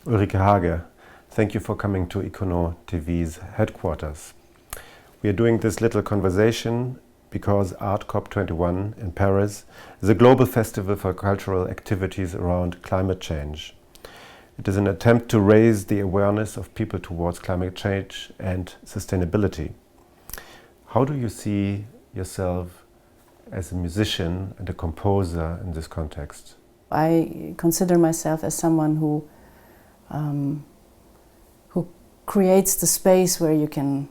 Ulrike Haage, thank you for coming to ikonoTV's headquarters. We are doing this little conversation because Art COP21 in Paris is a global festival for cultural activities around climate change. It is an attempt to raise the awareness of people towards climate change and sustainability. How do you see yourself as a musician and a composer in this context? I consider myself as someone who creates the space where you can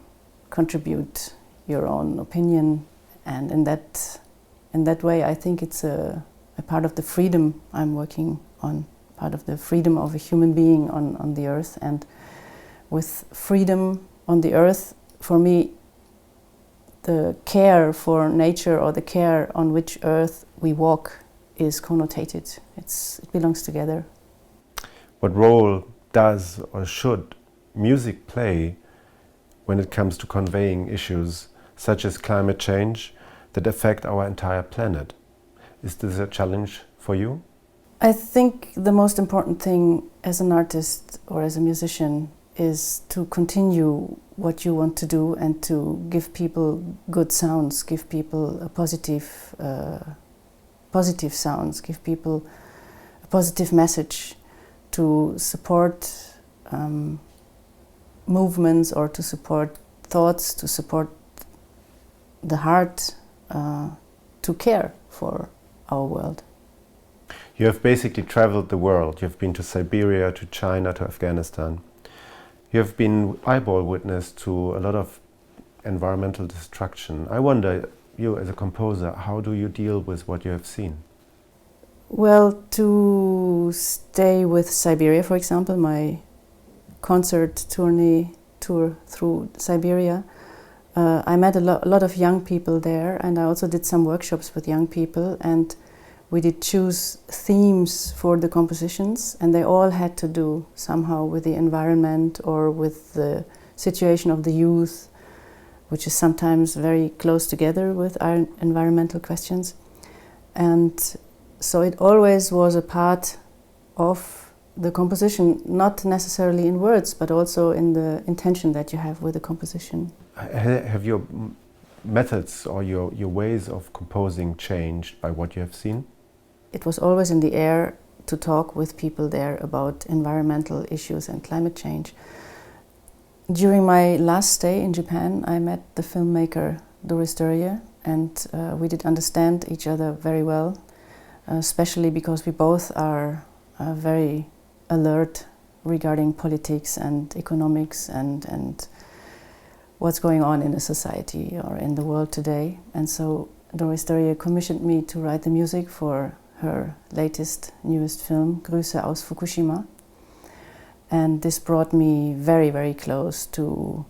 contribute your own opinion, and in that way I think it's a part of the freedom I'm working on, part of the freedom of a human being on the earth. And with freedom on the earth, for me, the care for nature or the care on which earth we walk is connotated. It belongs together. What role does or should music play when it comes to conveying issues such as climate change that affect our entire planet? Is this a challenge for you? I think the most important thing as an artist or as a musician is to continue what you want to do and to give people good sounds, give people a positive sounds, give people a positive message, to support movements or to support thoughts, to support the heart, to care for our world. You have basically traveled the world. You've been to Siberia, to China, to Afghanistan. You have been eyeball witness to a lot of environmental destruction. I wonder, you as a composer, how do you deal with what you have seen? Well, to stay with Siberia, for example, my concert tour through Siberia, I met a lot of young people there, and I also did some workshops with young people, and we did choose themes for the compositions, and they all had to do somehow with the environment or with the situation of the youth, which is sometimes very close together with our environmental questions. And so it always was a part of the composition, not necessarily in words, but also in the intention that you have with the composition. Have your methods or your ways of composing changed by what you have seen? It was always in the air to talk with people there about environmental issues and climate change. During my last stay in Japan, I met the filmmaker Doris Dörrie, and we did understand each other very well, especially because we both are very alert regarding politics and economics and what's going on in a society or in the world today. And so Doris Dörrie commissioned me to write the music for her newest film, Grüße aus Fukushima. And this brought me very, very close to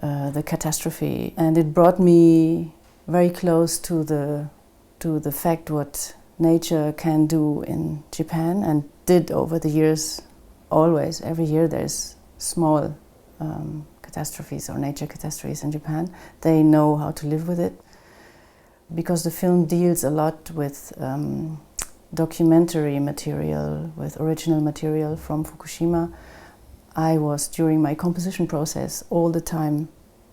the catastrophe, and it brought me very close to the fact what nature can do in Japan and did over the years. Always, every year there's small catastrophes or nature catastrophes in Japan. They know how to live with it. Because the film deals a lot with documentary material, with original material from Fukushima, I was, during my composition process, all the time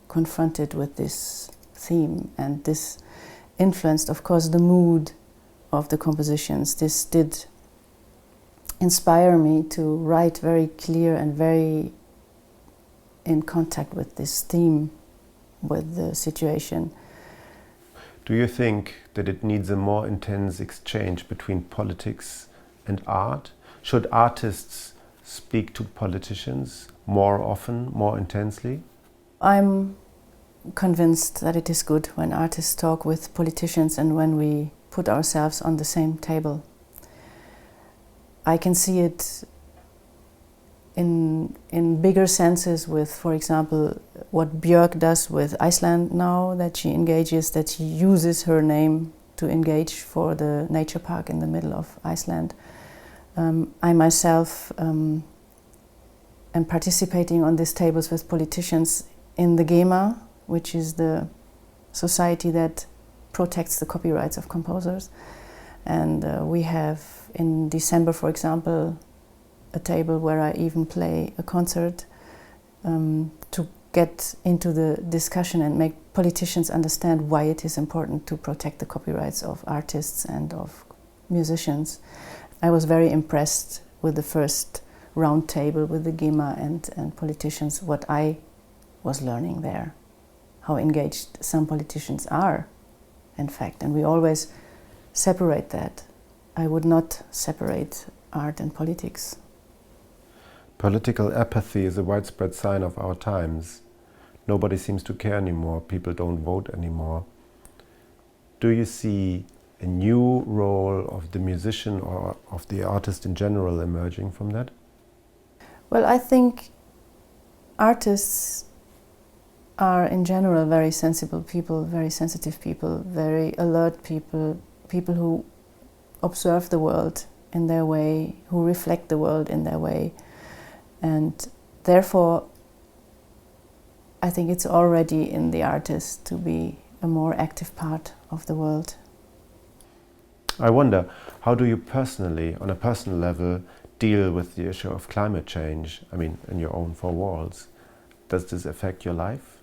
confronted with this theme, and this influenced, of course, the mood of the compositions. This did inspire me to write very clear and very in contact with this theme, with the situation. Do you think that it needs a more intense exchange between politics and art? Should artists speak to politicians more often, more intensely? I'm convinced that it is good when artists talk with politicians and when we put ourselves on the same table. I can see it in bigger senses with, for example, what Björk does with Iceland now, that she uses her name to engage for the nature park in the middle of Iceland. I myself am participating on these tables with politicians in the GEMA, which is the society that protects the copyrights of composers. And we have, in December, for example, a table where I even play a concert to get into the discussion and make politicians understand why it is important to protect the copyrights of artists and of musicians. I was very impressed with the first round table with the GEMA and politicians, what I was learning there, how engaged some politicians are, in fact, and we always separate that. I would not separate art and politics. Political apathy is a widespread sign of our times. Nobody seems to care anymore. People don't vote anymore. Do you see a new role of the musician or of the artist in general emerging from that? Well, I think artists are in general very sensible people, very sensitive people, very alert people, people who observe the world in their way, who reflect the world in their way. And therefore, I think it's already in the artist to be a more active part of the world. I wonder, how do you personally, on a personal level, deal with the issue of climate change? I mean, in your own four walls. Does this affect your life?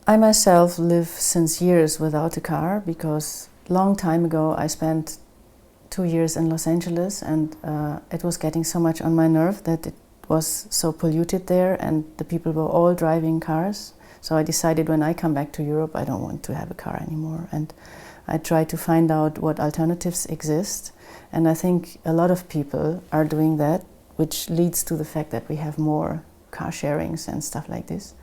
I myself live since years without a car because long time ago I spent 2 years in Los Angeles and it was getting so much on my nerve that it was so polluted there and the people were all driving cars. So I decided when I come back to Europe I don't want to have a car anymore, and I tried to find out what alternatives exist, and I think a lot of people are doing that, which leads to the fact that we have more car sharings and stuff like this.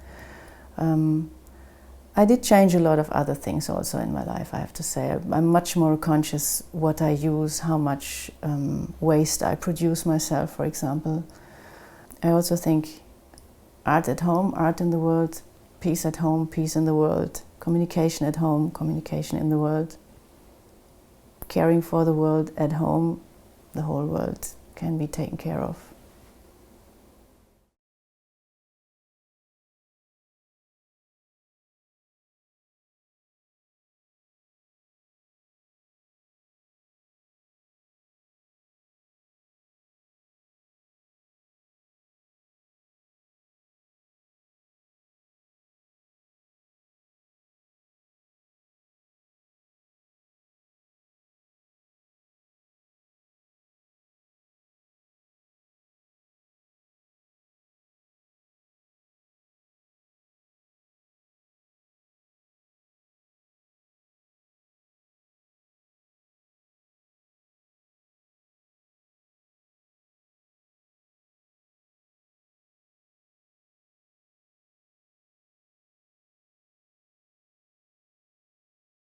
I did change a lot of other things also in my life, I have to say. I'm much more conscious what I use, how much waste I produce myself, for example. I also think art at home, art in the world, peace at home, peace in the world, communication at home, communication in the world. Caring for the world at home, the whole world can be taken care of.